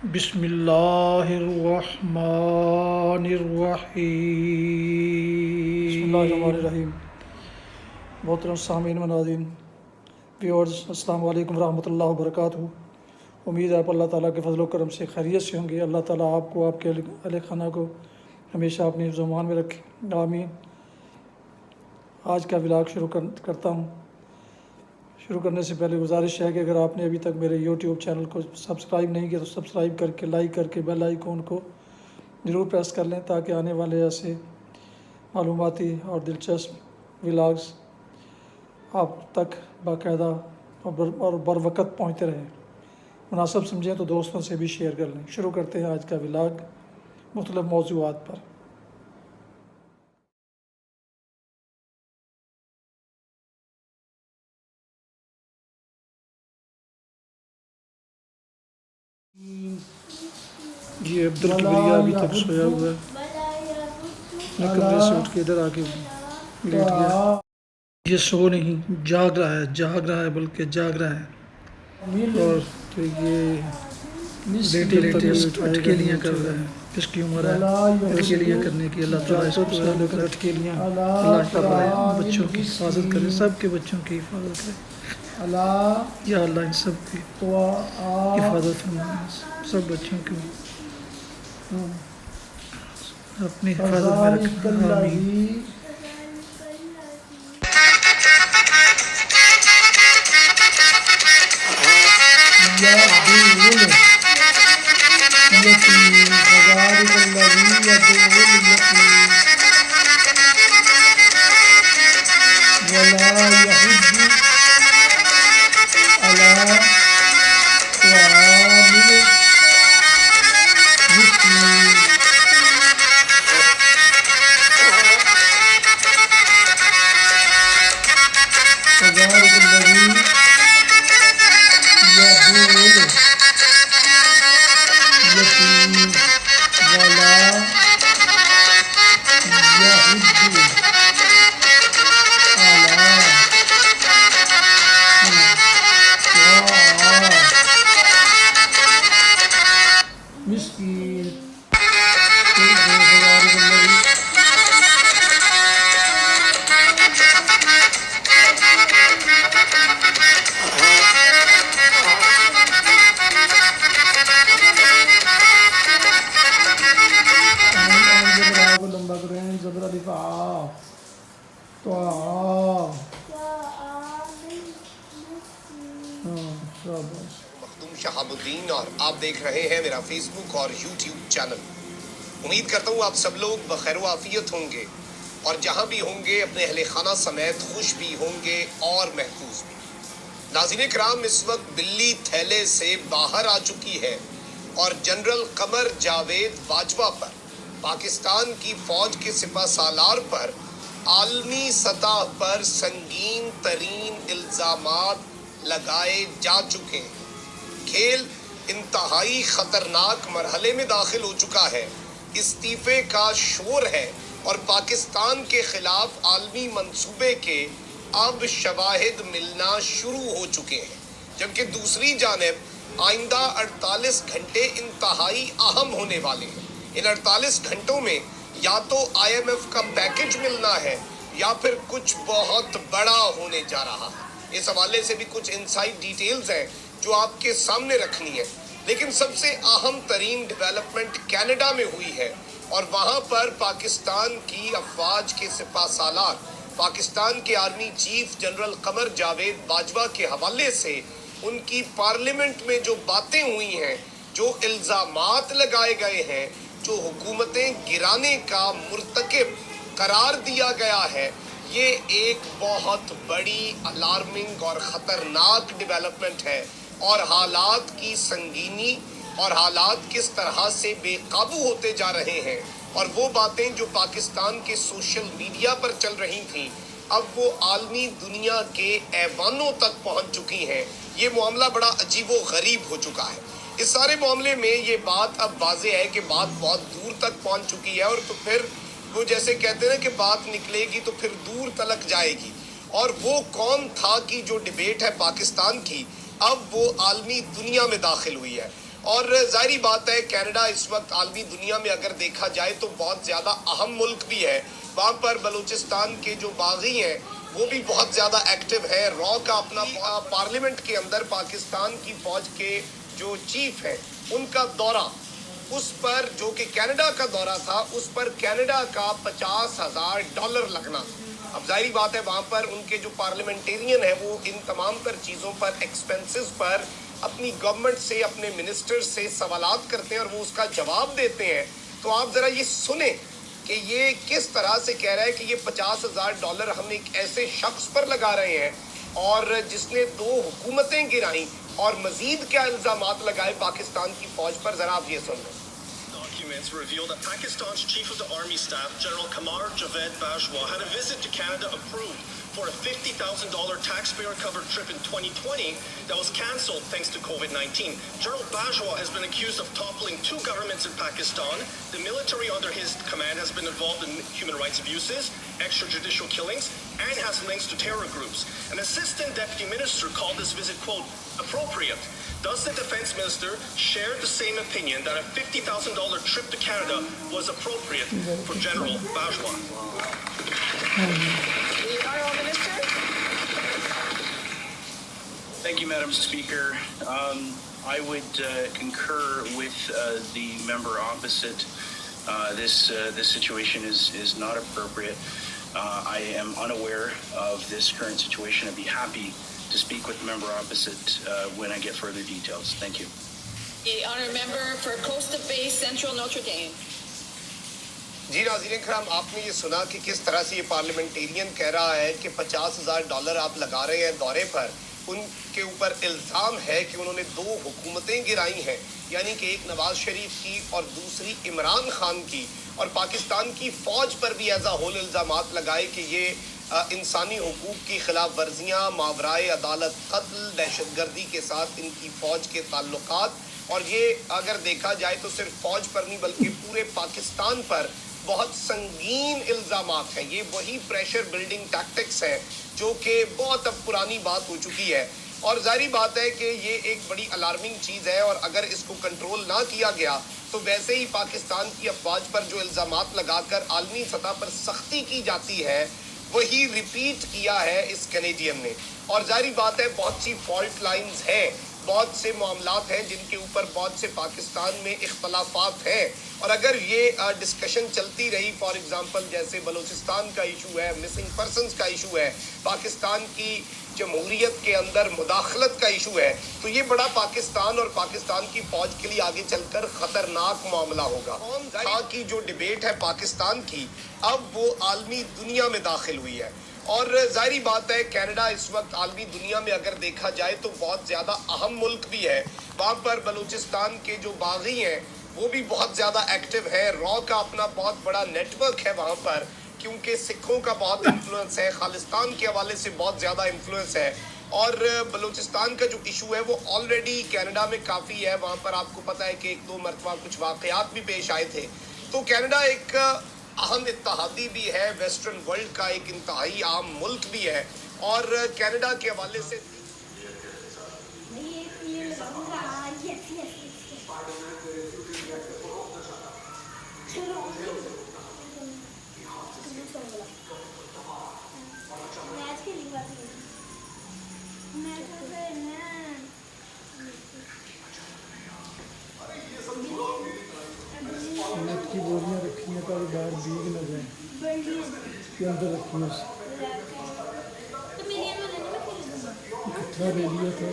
بسم اللہ الرحمن الرحیم۔ بسم اللہ الرحمن الرحیم۔ محترم سامعین و ناظرین، ویورز، السلام علیکم ورحمۃ اللہ وبرکاتہ۔ امید ہے آپ اللہ تعالیٰ کے فضل و کرم سے خیریت سے ہوں گے۔ اللہ تعالیٰ آپ کو، آپ کے اہل خانہ کو ہمیشہ اپنی حفظ و امان میں رکھے، آمین۔ آج کا ولاگ شروع کرتا ہوں۔ شروع کرنے سے پہلے گزارش ہے کہ اگر آپ نے ابھی تک میرے یوٹیوب چینل کو سبسکرائب نہیں کیا تو سبسکرائب کر کے، لائک کر کے، بیل آئیکن کو ضرور پریس کر لیں تاکہ آنے والے ایسے معلوماتی اور دلچسپ ولاگز آپ تک باقاعدہ اور بر وقت پہنچتے رہیں۔ مناسب سمجھیں تو دوستوں سے بھی شیئر کر لیں۔ شروع کرتے ہیں آج کا ولاگ مختلف موضوعات پر۔ یہ عبدالکبریہ ابھی تک سویا ہوا ہے، اپنے کمرے سے اٹھ کے ادھر آ کے لیٹ گیا۔ یہ سو نہیں، جاگ رہا ہے بلکہ جاگ رہا ہے۔ اور تو یہ لیٹے اٹکیلیاں کر رہا ہے۔ اس کی عمر ہے اٹکیلیاں کرنے کی۔ اللہ تعالیٰ اس کو سب کر اٹکیلیاں اللہ تعالیٰ بچوں کی حفاظت کرے، سب کے بچوں کی حفاظت کرے یا اللہ ان سب کی حفاظت فرمائے، سب بچوں کی اپنی حفاظت میں رکھنا، آمین۔ مخدوم شہاب الدین اور آپ دیکھ رہے ہیں میرا فیس بک اور یوٹیوب چینل۔ امید کرتا ہوں آپ سب لوگ بخیر و عافیت ہوں گے اور جہاں بھی ہوں گے اپنے اہل خانہ سمیت خوش بھی ہوں گے اور محفوظ بھی۔ ناظرین کرام، اس وقت بلی تھیلے سے باہر آ چکی ہے اور جنرل قمر جاوید باجوہ پر، پاکستان کی فوج کے سپہ سالار پر عالمی سطح پر سنگین ترین الزامات لگائے جا چکے ہیں۔ کھیل انتہائی خطرناک مرحلے میں داخل ہو چکا ہے۔ استعفے کا شور ہے اور پاکستان کے خلاف عالمی منصوبے کے اب شواہد ملنا شروع ہو چکے ہیں، جبکہ دوسری جانب آئندہ 48 گھنٹے انتہائی اہم ہونے والے ہیں۔ ان 48 گھنٹوں میں یا تو IMF کا پیکج ملنا ہے یا پھر کچھ بہت بڑا ہونے جا رہا ہے۔ اس حوالے سے بھی کچھ انسائٹ ڈیٹیلز ہیں جو آپ کے سامنے رکھنی ہے، لیکن سب سے اہم ترین ڈیولپمنٹ کینیڈا میں ہوئی ہے اور وہاں پر پاکستان کی افواج کے سپہ سالار، پاکستان کے army chief general Qamar Javed Bajwa کے حوالے سے ان کی پارلیمنٹ میں جو باتیں ہوئی ہیں، جو الزامات لگائے گئے ہیں، جو حکومتیں گرانے کا مرتکب قرار دیا گیا ہے، یہ ایک بہت بڑی الارمنگ اور خطرناک ڈیولپمنٹ ہے اور حالات کی سنگینی اور حالات کس طرح سے بے قابو ہوتے جا رہے ہیں اور وہ باتیں جو پاکستان کے سوشل میڈیا پر چل رہی تھیں اب وہ عالمی دنیا کے ایوانوں تک پہنچ چکی ہیں۔ یہ معاملہ بڑا عجیب و غریب ہو چکا ہے۔ اس سارے معاملے میں یہ بات اب واضح ہے کہ بات بہت دور تک پہنچ چکی ہے اور تو پھر وہ جیسے کہتے ہیں کہ بات نکلے گی تو پھر دور تلک جائے گی، اور وہ کون تھا کی جو ڈیبیٹ ہے پاکستان کی اب وہ عالمی دنیا میں داخل ہوئی ہے۔ اور ظاہری بات ہے کینیڈا اس وقت عالمی دنیا میں اگر دیکھا جائے تو بہت زیادہ اہم ملک بھی ہے. وہاں پر بلوچستان کے جو باغی ہیں وہ بھی بہت زیادہ ایکٹیو ہے. را کا اپنا پارلیمنٹ کے اندر پاکستان کی فوج کے جو چیف ہیں ان کا دورہ, اس پر جو کہ کینیڈا کا دورہ تھا, اس پر کینیڈا کا $50,000 لگنا. اب ظاہری بات ہے وہاں پر ان کے جو پارلیمنٹیرین ہیں وہ ان تمام تر چیزوں پر ایکسپینسز پر اپنی گورنمنٹ سے اپنے منسٹر سے سوالات کرتے ہیں اور وہ اس کا جواب دیتے ہیں. تو آپ ذرا یہ سنیں کہ یہ کس طرح سے کہہ رہا ہے کہ یہ $50,000 ہم ایک ایسے شخص پر لگا رہے ہیں اور جس نے 2 حکومتیں گرائیں اور مزید کیا الزامات لگائے پاکستان کی فوج پر. ذرا آپ یہ سن لیں. Documents reveal that Pakistan's Chief of the Army Staff, General Qamar Javed Bajwa, had a visit to Canada approved for a $50,000 taxpayer-covered trip in 2020 that was cancelled thanks to COVID-19. General Bajwa has been accused of toppling 2 governments in Pakistan. The military under his command has been involved in human rights abuses, extrajudicial killings, and has links to terror groups. An assistant deputy minister called this visit, quote, appropriate. Does the defense minister share the same opinion that a $50,000 trip to Canada was appropriate for General Bajwa? The Honourable Minister. Thank you, Madam Speaker. I would concur with the member opposite. This situation is not appropriate. I am unaware of this current situation. I'd be happy to speak with the member opposite when I get further details. Thank you. The Honourable Member for Costa Bay Central Notre Dame. جی ناظرین کرام, آپ نے یہ سنا کہ کس طرح سے یہ پارلیمنٹیرین کہہ رہا ہے کہ $50,000 آپ لگا رہے ہیں دورے پر. ان کے اوپر الزام ہے کہ انہوں نے 2 حکومتیں گرائی ہیں, یعنی کہ ایک نواز شریف کی اور دوسری عمران خان کی, اور پاکستان کی فوج پر بھی ایز اے ہول الزامات لگائے کہ یہ انسانی حقوق کی خلاف ورزیاں, ماورائے عدالت قتل, دہشت گردی کے ساتھ ان کی فوج کے تعلقات. اور یہ اگر دیکھا جائے تو صرف فوج پر نہیں بلکہ پورے پاکستان پر بہت سنگین الزامات ہیں. یہ وہی پریشر بلڈنگ ٹیکٹکس ہیں جو کہ بہت اب پرانی بات ہو چکی ہے, اور ظاہری بات ہے کہ یہ ایک بڑی الارمنگ چیز ہے, اور اگر اس کو کنٹرول نہ کیا گیا تو ویسے ہی پاکستان کی افواج پر جو الزامات لگا کر عالمی سطح پر سختی کی جاتی ہے وہی ریپیٹ کیا ہے اس کینیڈین نے. اور ظاہری بات ہے بہت سی فالٹ لائنز ہیں, بہت سے معاملات ہیں جن کے اوپر بہت سے پاکستان میں اختلافات ہیں, اور اگر یہ ڈسکشن چلتی رہی, فار ایگزامپل جیسے بلوچستان کا ایشو ہے, مسنگ پرسنز کا ایشو ہے, پاکستان کی جمہوریت کے اندر مداخلت کا ایشو ہے, تو یہ بڑا پاکستان اور پاکستان کی فوج کے لیے آگے چل کر خطرناک معاملہ ہوگا. قوم کی جو ڈیبیٹ ہے پاکستان کی اب وہ عالمی دنیا میں داخل ہوئی ہے, اور ظاہری بات ہے کینیڈا اس وقت عالمی دنیا میں اگر دیکھا جائے تو بہت زیادہ اہم ملک بھی ہے. وہاں پر بلوچستان کے جو باغی ہیں وہ بھی بہت زیادہ ایکٹیو ہے. را کا اپنا بہت بڑا نیٹ ورک ہے وہاں پر, کیونکہ سکھوں کا بہت انفلوئنس ہے, خالصتان کے حوالے سے بہت زیادہ انفلوئنس ہے, اور بلوچستان کا جو ایشو ہے وہ آلریڈی کینیڈا میں کافی ہے. وہاں پر آپ کو پتہ ہے کہ 1-2 مرتبہ کچھ واقعات بھی پیش آئے تھے. تو کینیڈا ایک اہم اتحادی بھی ہے, ویسٹرن ورلڈ کا ایک انتہائی عام ملک بھی ہے, اور کینیڈا کے حوالے سے نیٹ کی بوریاں رکھی ہیں تاکہ باہر بھیگ نہ جائیں, کے اندر رکھی ہیں. اکٹھا لے لیا تھا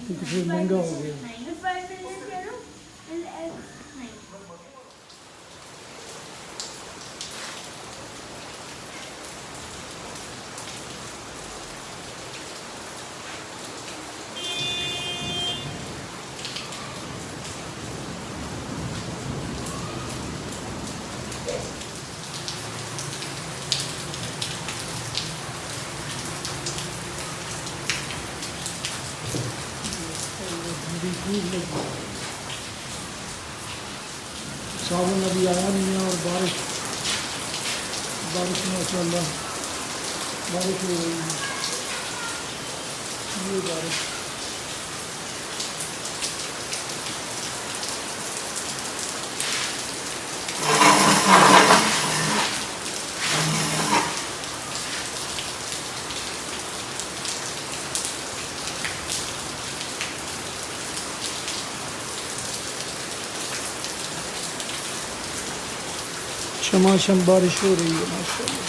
کیونکہ پھر مہنگا ہو گیا. ساون ابھی آیا نہیں ہے, اور بارش ماشاء اللہ بارش ہو رہی ہے. یہ بارش شماشم بارش ہو رہی ہے ماشاء اللہ.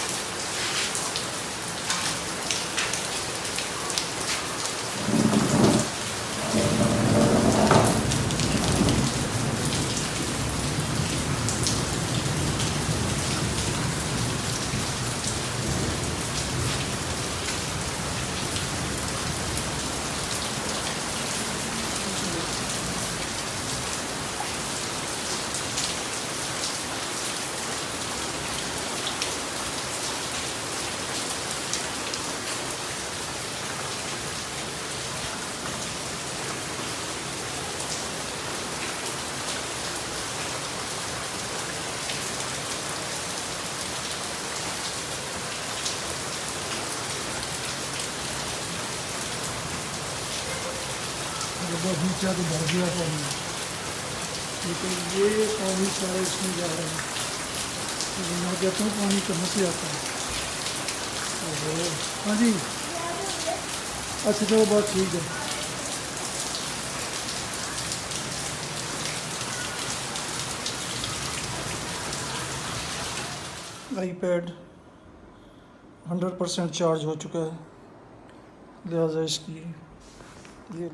بہت نیچا تو بھر دیا پانی، لیکن یہ پانی سارا اس میں جا رہا ہے. میں کہتا ہوں پانی کہاں سے آتا ہے. ہاں جی اچھا چلو بات ٹھیک ہے. آئی پیڈ 100% چارج ہو چکا ہے، لہٰذا اس کی یہ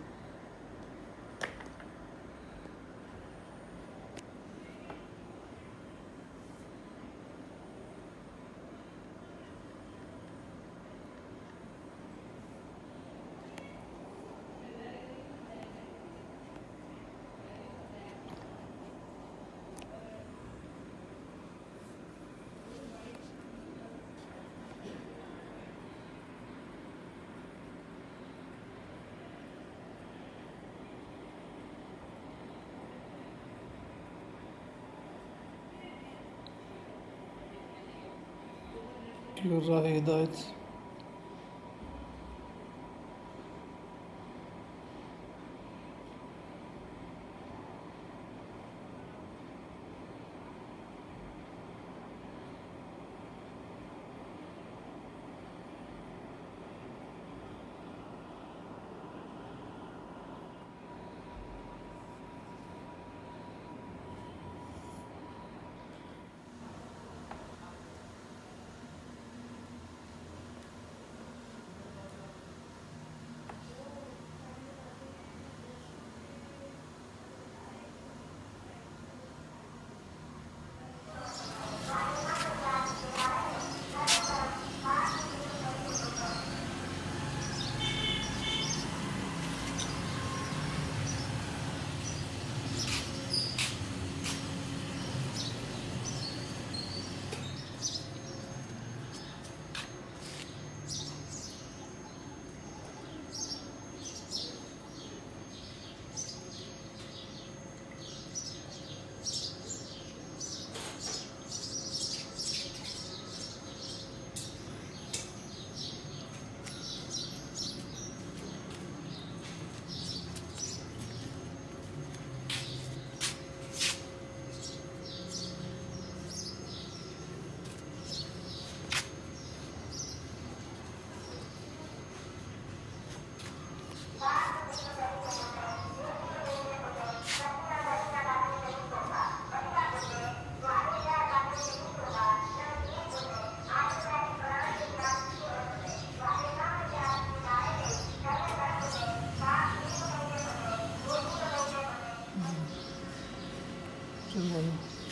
راہ ہدایت.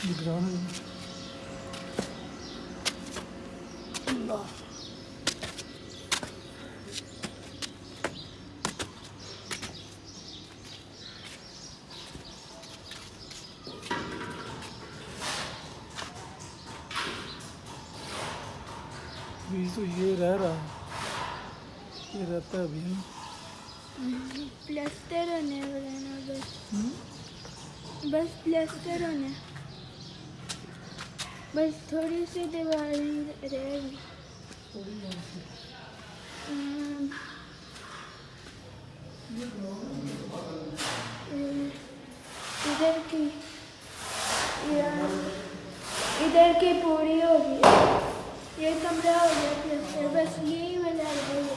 نگران ہے. ابھی تو یہ رہ رہا ہے، یہ رہتا ہے ابھی. پلسٹر ہونے والا نا، بس پلسٹر ہونے، بس تھوڑی سی دیواریں رہ گئی. ادھر کی پوری ہو گئی، یہ کمرہ ہو گیا پلسٹر، بس یہی والا رہ گیا.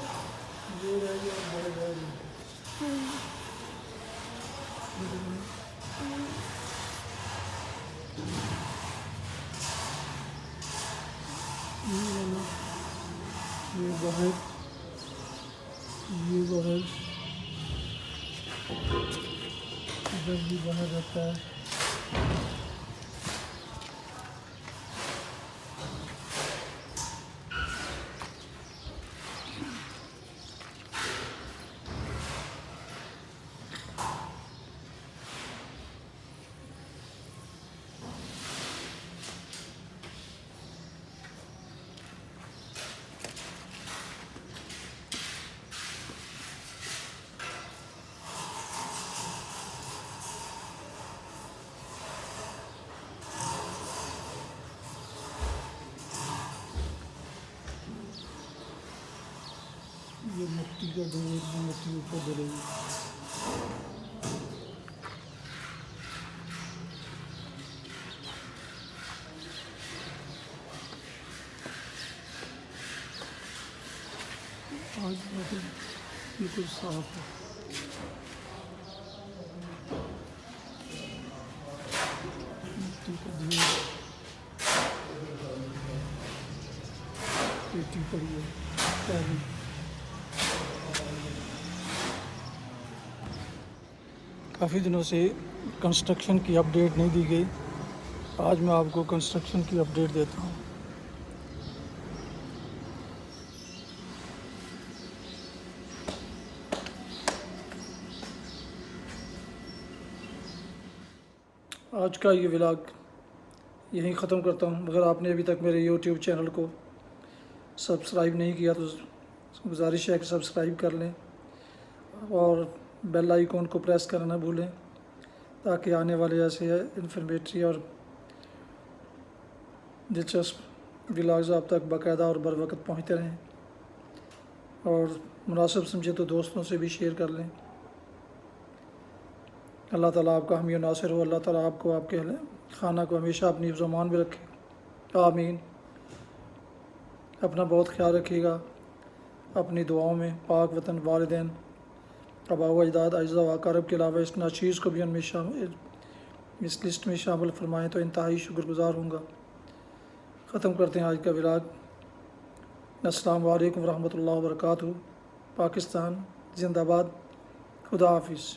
باہر، یہ باہر، ادھر بھی باہر رہتا ہے. یہ مٹی کا ڈھیر بھی مٹی اوپر ڈلے گی. آج بالکل صاف ہے. مٹی کا ڈھیر پیٹی پڑی ہے پہلی. کافی دنوں سے کنسٹرکشن کی اپڈیٹ نہیں دی گئی. آج میں آپ کو کنسٹرکشن کی اپڈیٹ دیتا ہوں. آج کا یہ ولاگ یہیں ختم کرتا ہوں. اگر آپ نے ابھی تک میرے یوٹیوب چینل کو سبسکرائب نہیں کیا تو گزارش ہے کہ سبسکرائب کر لیں اور بیل آئیکن کو پریس کرنا نہ بھولیں تاکہ آنے والے ایسے انفارمیٹری اور دلچسپ ولاگز آپ تک باقاعدہ اور بر وقت پہنچتے رہیں. اور مناسب سمجھے تو دوستوں سے بھی شیئر کر لیں. اللہ تعالیٰ آپ کا حامی و ناصر ہو. اللہ تعالیٰ آپ کو، آپ کے اہل خانہ کو ہمیشہ اپنی حفظ و امان میں رکھے. آمین. اپنا بہت خیال رکھیے گا. اپنی دعاؤں میں پاک وطن، والدین، آباء و اجداد، اعزاء و اقارب کے علاوہ اس ناچیز کو بھی ان میں اس لسٹ میں شامل فرمائیں تو انتہائی شکر گزار ہوں گا. ختم کرتے ہیں آج کا ولاگ. السلام علیکم ورحمۃ اللہ وبرکاتہ. پاکستان زندہ باد. خدا حافظ.